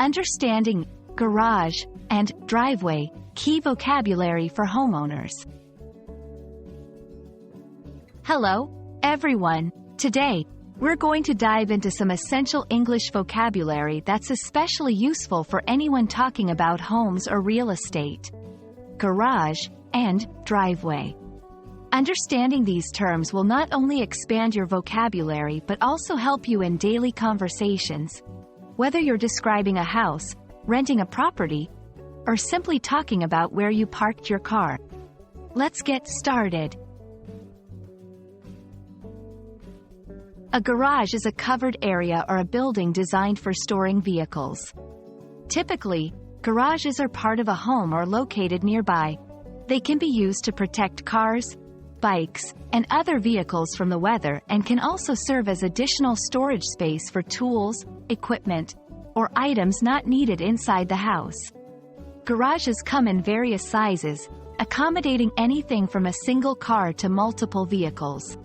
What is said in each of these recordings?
Understanding garage and driveway, key vocabulary for homeowners. Hello, everyone. Today, we're going to dive into some essential English vocabulary that's especially useful for anyone talking about homes or real estate. Garage and driveway. Understanding these terms will not only expand your vocabulary but also help you in daily conversations. Whether you're describing a house, renting a property, or simply talking about where you parked your car. Let's get started. A garage is a covered area or a building designed for storing vehicles. Typically, garages are part of a home or located nearby. They can be used to protect cars, bikes, and other vehicles from the weather and can also serve as additional storage space for tools, equipment, or items not needed inside the house. Garages come in various sizes, accommodating anything from a single car to multiple vehicles.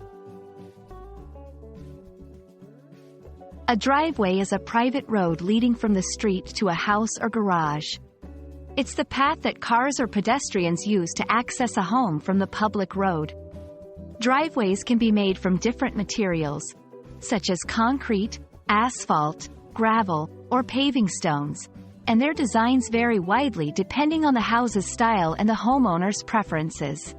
A driveway is a private road leading from the street to a house or garage. It's the path that cars or pedestrians use to access a home from the public road. Driveways can be made from different materials, such as concrete, asphalt, gravel, or paving stones, and their designs vary widely depending on the house's style and the homeowner's preferences.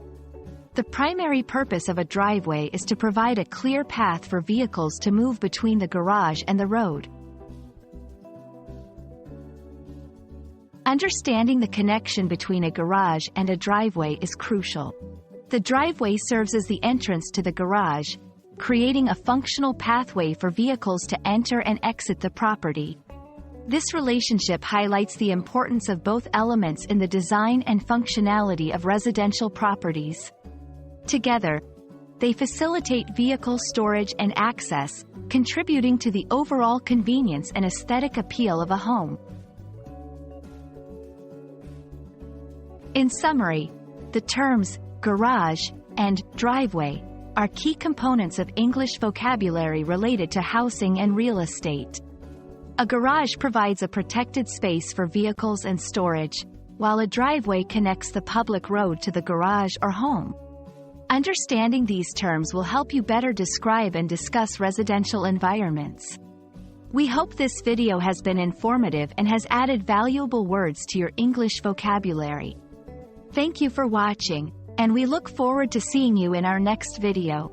The primary purpose of a driveway is to provide a clear path for vehicles to move between the garage and the road. Understanding the connection between a garage and a driveway is crucial. The driveway serves as the entrance to the garage, creating a functional pathway for vehicles to enter and exit the property. This relationship highlights the importance of both elements in the design and functionality of residential properties. Together, they facilitate vehicle storage and access, contributing to the overall convenience and aesthetic appeal of a home. In summary, the terms garage and driveway are key components of English vocabulary related to housing and real estate. A garage provides a protected space for vehicles and storage, while a driveway connects the public road to the garage or home. Understanding these terms will help you better describe and discuss residential environments. We hope this video has been informative and has added valuable words to your English vocabulary. Thank you for watching, and we look forward to seeing you in our next video.